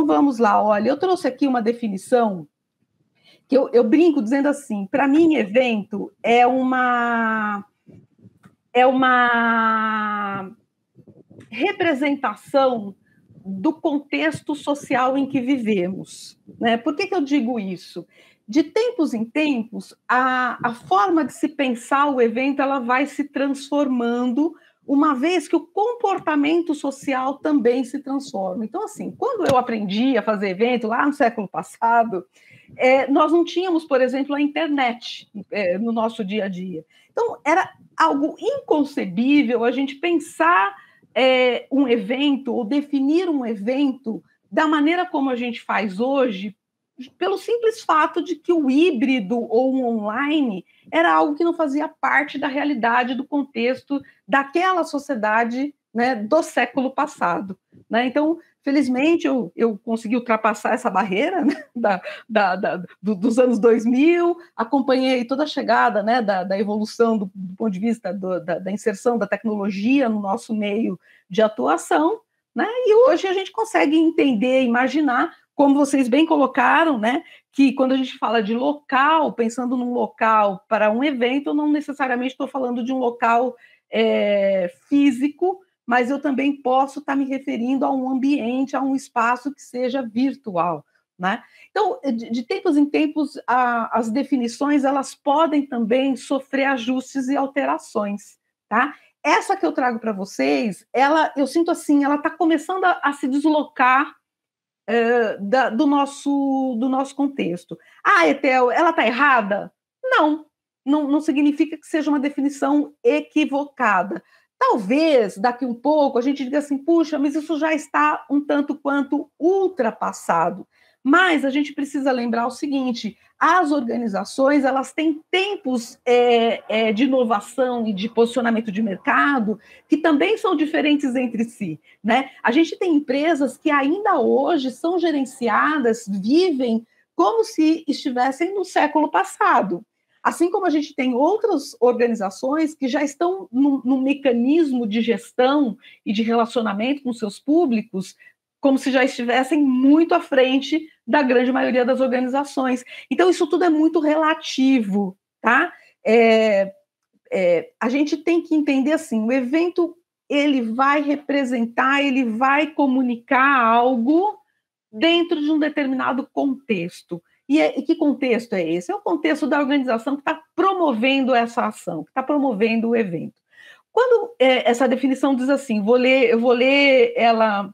vamos lá, olha, eu trouxe aqui uma definição que eu brinco dizendo assim, para mim, evento é uma representação do contexto social em que vivemos, né? Por que eu digo isso? De tempos em tempos, a forma de se pensar o evento ela vai se transformando, uma vez que o comportamento social também se transforma. Então, assim, quando eu aprendi a fazer evento lá no século passado, nós não tínhamos, por exemplo, a internet no nosso dia a dia. Então, era algo inconcebível a gente pensar um evento ou definir um evento da maneira como a gente faz hoje, pelo simples fato de que o híbrido ou o online era algo que não fazia parte da realidade, do contexto daquela sociedade, né, do século passado. Né? Então, felizmente, eu consegui ultrapassar essa barreira, né, dos anos 2000, acompanhei toda a chegada, né, da evolução do ponto de vista da inserção da tecnologia no nosso meio de atuação, né, e hoje a gente consegue entender, imaginar, como vocês bem colocaram, né, que quando a gente fala de local, pensando num local para um evento, eu não necessariamente estou falando de um local físico, mas eu também posso estar me referindo a um ambiente, a um espaço que seja virtual, né? Então, de tempos em tempos, as definições elas podem também sofrer ajustes e alterações, tá? Essa que eu trago para vocês, eu sinto assim, ela está começando a se deslocar do nosso contexto. Etel, ela está errada? Não significa que seja uma definição equivocada. Talvez, daqui um pouco, a gente diga assim, puxa, mas isso já está um tanto quanto ultrapassado. Mas a gente precisa lembrar o seguinte, as organizações elas têm tempos de inovação e de posicionamento de mercado que também são diferentes entre si. Né? A gente tem empresas que ainda hoje são gerenciadas, vivem como se estivessem no século passado. Assim como a gente tem outras organizações que já estão num mecanismo de gestão e de relacionamento com seus públicos, como se já estivessem muito à frente da grande maioria das organizações. Então, isso tudo é muito relativo, tá? A gente tem que entender assim, o evento ele vai representar, ele vai comunicar algo dentro de um determinado contexto. E que contexto é esse? É o contexto da organização que está promovendo essa ação, que está promovendo o evento. Quando essa definição diz assim, eu vou ler ela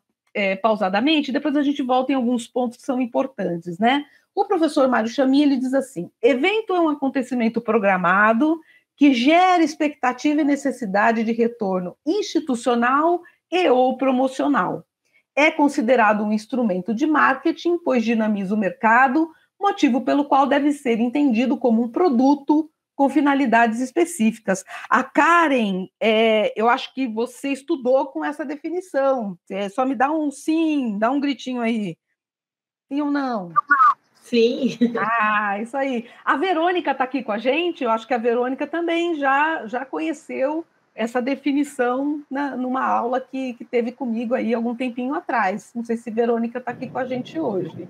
pausadamente, depois a gente volta em alguns pontos que são importantes, né? O professor Mário Chamy, ele diz assim, evento é um acontecimento programado que gera expectativa e necessidade de retorno institucional e ou promocional. É considerado um instrumento de marketing, pois dinamiza o mercado, motivo pelo qual deve ser entendido como um produto com finalidades específicas. A Karen, eu acho que você estudou com essa definição. Só me dá um sim, dá um gritinho aí. Sim ou não? Sim. Isso aí. A Verônica está aqui com a gente, eu acho que a Verônica também já conheceu essa definição numa aula que teve comigo aí algum tempinho atrás. Não sei se Verônica está aqui com a gente hoje.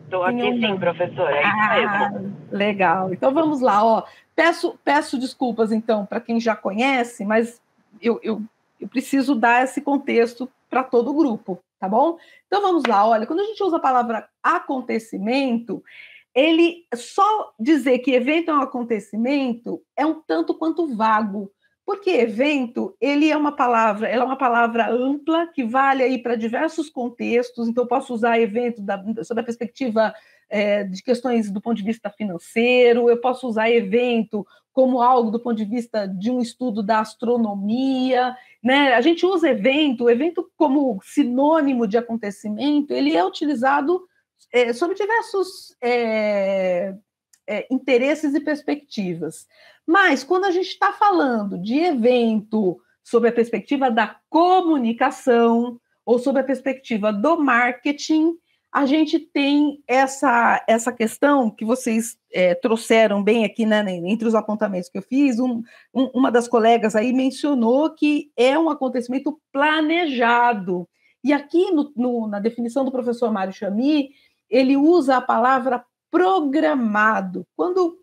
Estou aqui sim, professora, é isso mesmo. Legal. Então vamos lá, ó. Peço desculpas, então, para quem já conhece, mas eu preciso dar esse contexto para todo o grupo, tá bom? Então vamos lá, olha, quando a gente usa a palavra acontecimento, ele só dizer que evento é um acontecimento é um tanto quanto vago, porque evento, ela é uma palavra ampla que vale aí para diversos contextos, então eu posso usar evento sob a perspectiva de questões do ponto de vista financeiro, eu posso usar evento como algo do ponto de vista de um estudo da astronomia, né? A gente usa evento como sinônimo de acontecimento, ele é utilizado sob diversos interesses e perspectivas. Mas, quando a gente está falando de evento sob a perspectiva da comunicação ou sob a perspectiva do marketing, a gente tem essa questão que vocês trouxeram bem aqui, né, entre os apontamentos que eu fiz. Uma das colegas aí mencionou que é um acontecimento planejado. E aqui, na definição do professor Mário Chamy, ele usa a palavra programado. Quando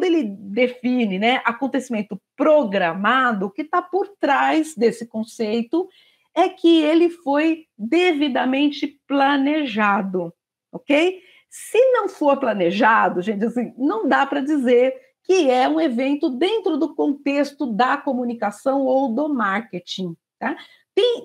ele define, né, acontecimento programado, o que está por trás desse conceito é que ele foi devidamente planejado, ok? Se não for planejado, gente, assim, não dá para dizer que é um evento dentro do contexto da comunicação ou do marketing, tá?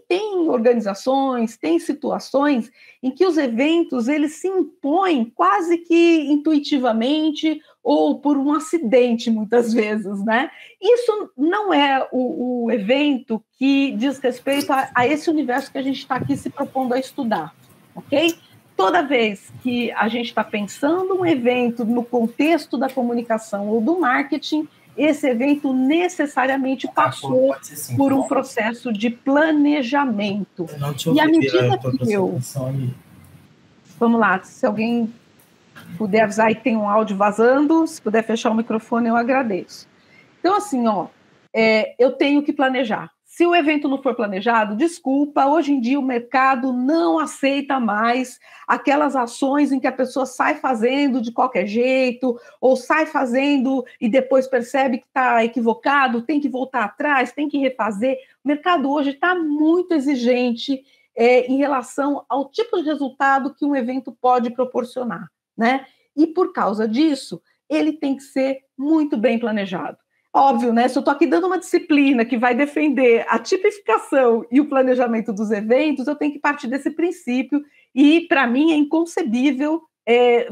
Tem organizações, tem situações em que os eventos eles se impõem quase que intuitivamente ou por um acidente, muitas vezes, né? Isso não é o evento que diz respeito a esse universo que a gente está aqui se propondo a estudar, ok? Toda vez que a gente está pensando um evento no contexto da comunicação ou do marketing, esse evento necessariamente passou por um processo de planejamento. E à medida que eu... Vamos lá, se alguém puder avisar aí que tem um áudio vazando, se puder fechar o microfone, eu agradeço. Então, assim, eu tenho que planejar. Se o evento não for planejado, desculpa, hoje em dia o mercado não aceita mais aquelas ações em que a pessoa sai fazendo de qualquer jeito, ou sai fazendo e depois percebe que está equivocado, tem que voltar atrás, tem que refazer. O mercado hoje está muito exigente em relação ao tipo de resultado que um evento pode proporcionar, né? E por causa disso, ele tem que ser muito bem planejado. Óbvio, né? Se eu estou aqui dando uma disciplina que vai defender a tipificação e o planejamento dos eventos, eu tenho que partir desse princípio e, para mim, é inconcebível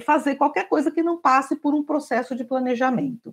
fazer qualquer coisa que não passe por um processo de planejamento.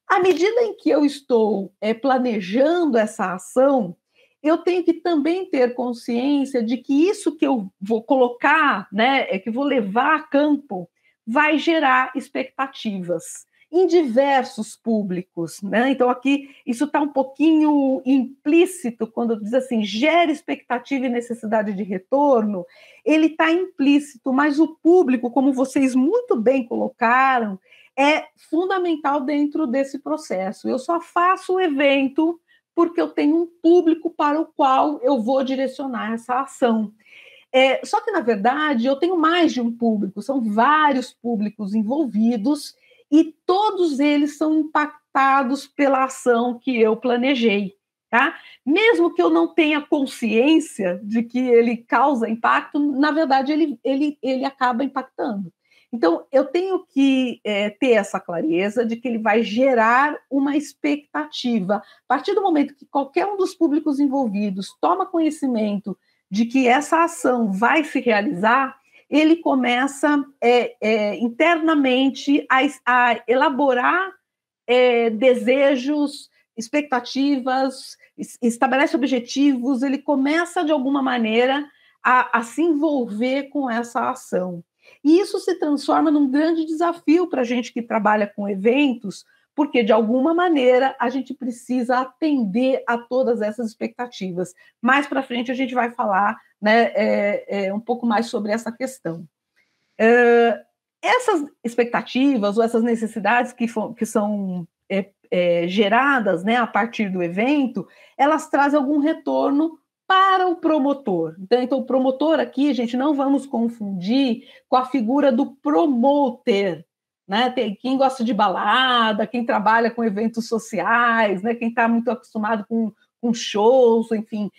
À medida em que eu estou planejando essa ação, eu tenho que também ter consciência de que isso que eu vou colocar, né, que vou levar a campo, vai gerar expectativas em diversos públicos, né? Então, aqui, isso está um pouquinho implícito, quando diz assim, gera expectativa e necessidade de retorno, ele está implícito, mas o público, como vocês muito bem colocaram, é fundamental dentro desse processo. Eu só faço o evento porque eu tenho um público para o qual eu vou direcionar essa ação. Só que, na verdade, eu tenho mais de um público, são vários públicos envolvidos, e todos eles são impactados pela ação que eu planejei, tá? Mesmo que eu não tenha consciência de que ele causa impacto, na verdade, ele acaba impactando. Então, eu tenho que ter essa clareza de que ele vai gerar uma expectativa. A partir do momento que qualquer um dos públicos envolvidos toma conhecimento de que essa ação vai se realizar, ele começa internamente a elaborar desejos, expectativas, estabelece objetivos, ele começa, de alguma maneira, a se envolver com essa ação. E isso se transforma num grande desafio para a gente que trabalha com eventos, porque, de alguma maneira, a gente precisa atender a todas essas expectativas. Mais para frente, a gente vai falar, né, um pouco mais sobre essa questão. Essas expectativas ou essas necessidades que são geradas, né, a partir do evento, elas trazem algum retorno para o promotor. Então, o promotor aqui, gente, não vamos confundir com a figura do promoter, né? Tem quem gosta de balada, quem trabalha com eventos sociais, né? Quem está muito acostumado com shows, enfim.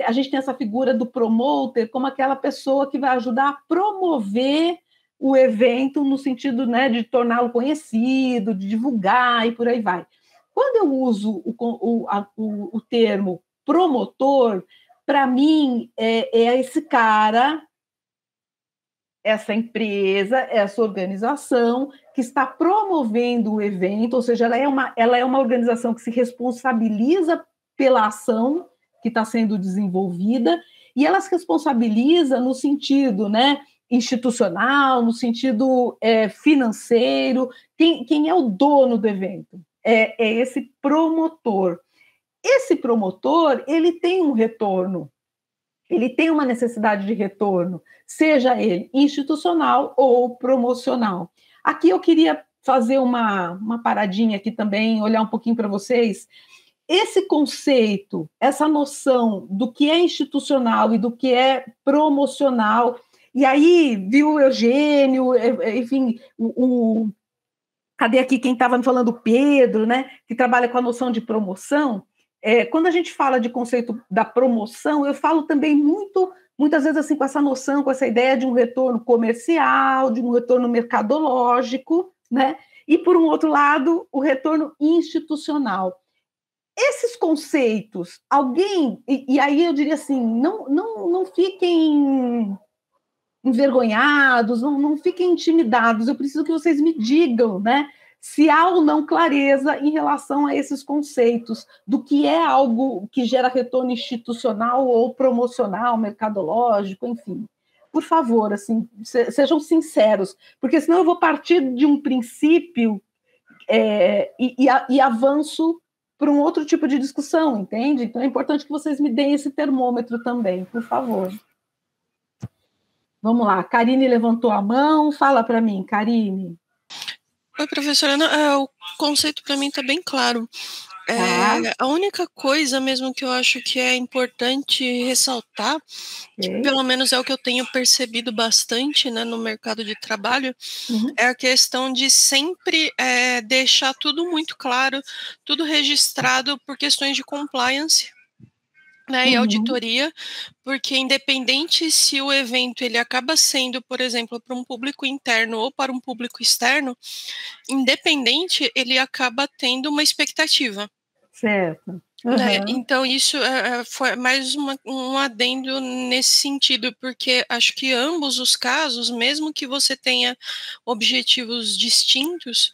A gente tem essa figura do promoter como aquela pessoa que vai ajudar a promover o evento no sentido, né, de torná-lo conhecido, de divulgar e por aí vai. Quando eu uso o termo promotor, para mim, é esse cara, essa empresa, essa organização que está promovendo o evento, ou seja, ela é uma organização que se responsabiliza pela ação que está sendo desenvolvida, e ela se responsabiliza no sentido, né, institucional, no sentido financeiro. Quem é o dono do evento? É esse promotor. Esse promotor, ele tem um retorno, ele tem uma necessidade de retorno, seja ele institucional ou promocional. Aqui eu queria fazer uma paradinha aqui também, olhar um pouquinho para vocês. esse conceito, essa noção do que é institucional e do que é promocional, e aí, viu, Eugênio, enfim, cadê aqui quem estava me falando, Pedro, né, que trabalha com a noção de promoção. Quando a gente fala de conceito da promoção, eu falo também muitas vezes assim, com essa noção, com essa ideia de um retorno comercial, de um retorno mercadológico, né? E, por um outro lado, o retorno institucional. Esses conceitos, e aí eu diria assim, não fiquem envergonhados, não fiquem intimidados, eu preciso que vocês me digam, né, se há ou não clareza em relação a esses conceitos, do que é algo que gera retorno institucional ou promocional, mercadológico, enfim. Por favor, assim, sejam sinceros, porque senão eu vou partir de um princípio e avanço para um outro tipo de discussão, entende? Então é importante que vocês me deem esse termômetro também, por favor. Vamos lá, Karine levantou a mão, fala para mim, Karine. Oi, professora, o conceito para mim está bem claro. A única coisa mesmo que eu acho que é importante ressaltar, que pelo menos é o que eu tenho percebido bastante, né, no mercado de trabalho, é a questão de sempre deixar tudo muito claro, tudo registrado por questões de compliance, né, e auditoria, porque independente se o evento ele acaba sendo, por exemplo, para um público interno ou para um público externo, independente, ele acaba tendo uma expectativa. Certo. Né? Então, isso foi mais um adendo nesse sentido, porque acho que ambos os casos, mesmo que você tenha objetivos distintos,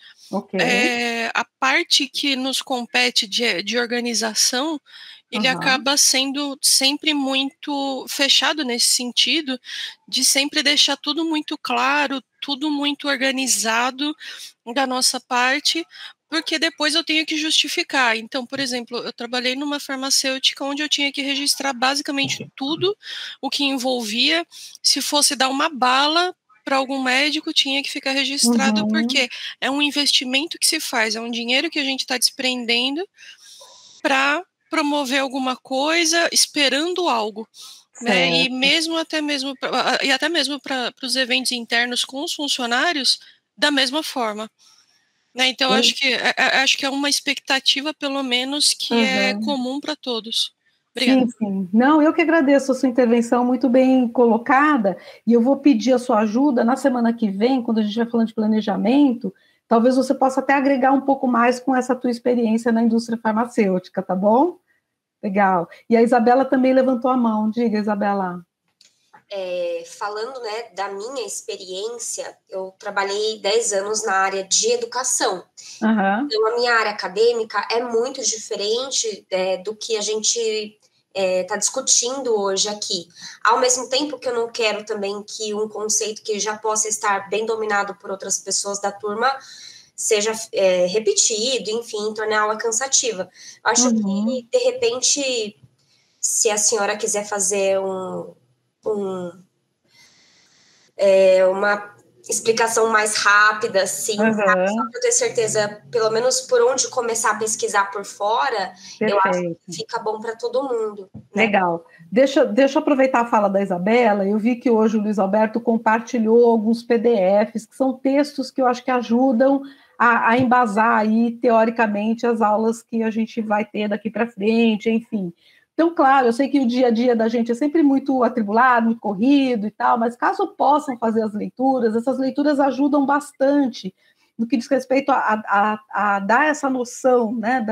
a parte que nos compete de organização, ele acaba sendo sempre muito fechado nesse sentido, de sempre deixar tudo muito claro, tudo muito organizado da nossa parte, porque depois eu tenho que justificar. Então, por exemplo, eu trabalhei numa farmacêutica onde eu tinha que registrar basicamente tudo o que envolvia. Se fosse dar uma bala para algum médico, tinha que ficar registrado, porque é um investimento que se faz, é um dinheiro que a gente está desprendendo para promover alguma coisa, esperando algo. Né? E até mesmo para os eventos internos com os funcionários, da mesma forma. Né? Então, acho que é uma expectativa, pelo menos, que é comum para todos. Obrigada. Sim. Não, eu que agradeço a sua intervenção, muito bem colocada, e eu vou pedir a sua ajuda na semana que vem, quando a gente vai falando de planejamento, talvez você possa até agregar um pouco mais com essa tua experiência na indústria farmacêutica, tá bom? Legal. E a Isabela também levantou a mão. Diga, Isabela. Falando, né, da minha experiência, eu trabalhei 10 anos na área de educação. Então, a minha área acadêmica é muito diferente do que a gente está discutindo hoje aqui. Ao mesmo tempo que eu não quero também que um conceito que já possa estar bem dominado por outras pessoas da turma seja repetido, enfim, tornar a aula cansativa. Acho que, de repente, se a senhora quiser fazer uma explicação mais rápida, assim, só para eu ter certeza, pelo menos por onde começar a pesquisar por fora, eu acho que fica bom para todo mundo. Né? Legal. Deixa eu aproveitar a fala da Isabela. Eu vi que hoje o Luiz Alberto compartilhou alguns PDFs, que são textos que eu acho que ajudam a embasar aí, teoricamente, as aulas que a gente vai ter daqui para frente, enfim. Então, claro, eu sei que o dia a dia da gente é sempre muito atribulado, muito corrido e tal, mas caso possam fazer as leituras, essas leituras ajudam bastante no que diz respeito a dar essa noção, né,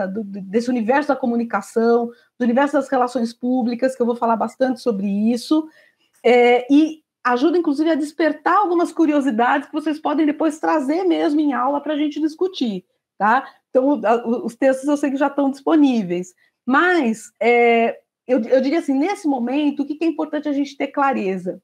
desse universo da comunicação, do universo das relações públicas, que eu vou falar bastante sobre isso, e ajuda, inclusive, a despertar algumas curiosidades que vocês podem depois trazer mesmo em aula para a gente discutir, tá? Então, os textos eu sei que já estão disponíveis. Mas, eu diria assim, nesse momento, o que é importante a gente ter clareza?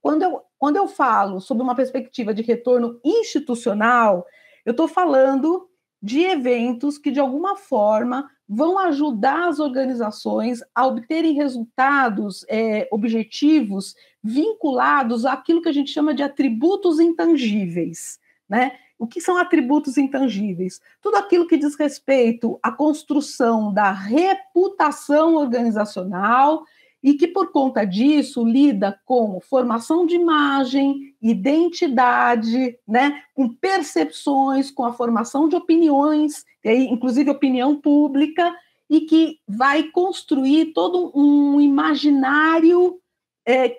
Quando eu falo sobre uma perspectiva de retorno institucional, eu estou falando de eventos que, de alguma forma, vão ajudar as organizações a obterem resultados objetivos vinculados àquilo que a gente chama de atributos intangíveis, né? O que são atributos intangíveis? Tudo aquilo que diz respeito à construção da reputação organizacional e que, por conta disso, lida com formação de imagem, identidade, né, com percepções, com a formação de opiniões, inclusive opinião pública, e que vai construir todo um imaginário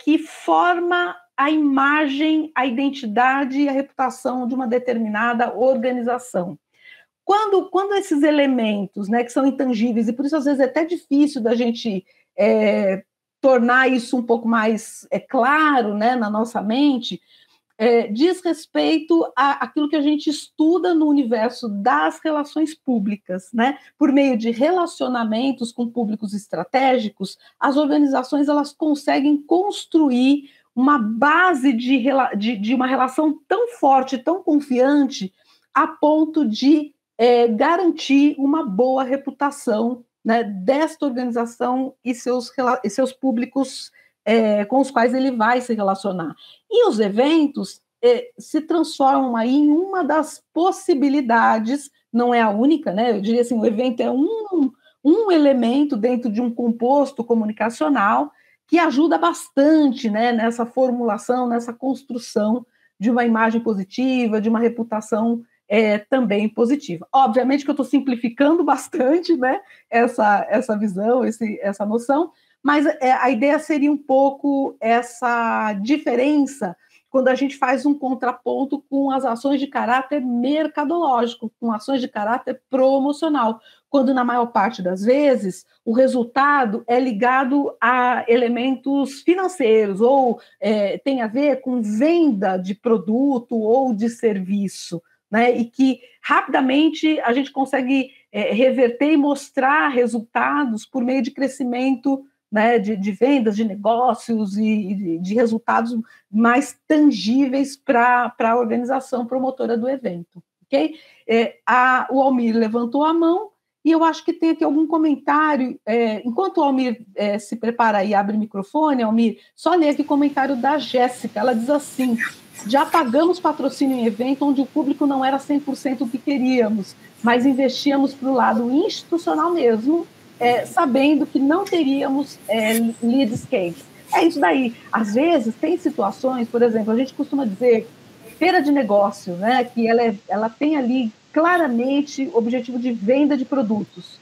que forma a imagem, a identidade e a reputação de uma determinada organização. Quando esses elementos, né, que são intangíveis, e por isso às vezes é até difícil da gente tornar isso um pouco mais claro, né, na nossa mente, diz respeito àquilo que a gente estuda no universo das relações públicas, né? Por meio de relacionamentos com públicos estratégicos, as organizações elas conseguem construir uma base de uma relação tão forte, tão confiante, a ponto de garantir uma boa reputação, né, desta organização e seus públicos com os quais ele vai se relacionar. E os eventos se transformam aí em uma das possibilidades, não é a única, né? Eu diria assim, o evento é um elemento dentro de um composto comunicacional que ajuda bastante, né, nessa formulação, nessa construção de uma imagem positiva, de uma reputação também positiva. Obviamente que eu estou simplificando bastante, né, essa visão, essa noção, mas a ideia seria um pouco essa diferença quando a gente faz um contraponto com as ações de caráter mercadológico, com ações de caráter promocional, quando, na maior parte das vezes, o resultado é ligado a elementos financeiros, ou tem a ver com venda de produto ou de serviço, né? E que rapidamente a gente consegue reverter e mostrar resultados por meio de crescimento, né, de vendas, de negócios e de resultados mais tangíveis para a organização promotora do evento. Okay? O Almir levantou a mão e eu acho que tem aqui algum comentário. Enquanto o Almir se prepara e abre o microfone, Almir, só ler aqui o comentário da Jéssica. Ela diz assim: já pagamos patrocínio em evento onde o público não era 100% o que queríamos, mas investíamos para o lado institucional mesmo, sabendo que não teríamos lead case. É isso daí. Às vezes, tem situações, por exemplo, a gente costuma dizer feira de negócio, né, que ela tem ali claramente o objetivo de venda de produtos.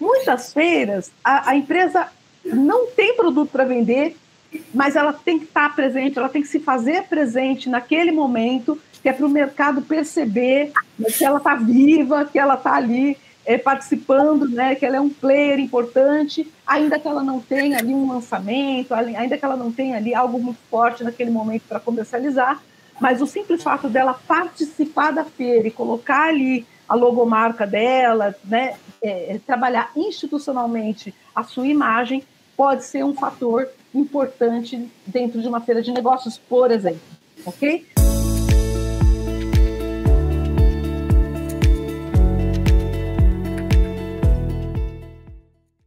Muitas feiras, a empresa não tem produto para vender, mas ela tem que estar presente, ela tem que se fazer presente naquele momento, que é para o mercado perceber, né, que ela está viva, que ela está ali participando, né, que ela é um player importante, ainda que ela não tenha ali um lançamento, ainda que ela não tenha ali algo muito forte naquele momento para comercializar, mas o simples fato dela participar da feira e colocar ali a logomarca dela, né, trabalhar institucionalmente a sua imagem, pode ser um fator importante dentro de uma feira de negócios, por exemplo, ok?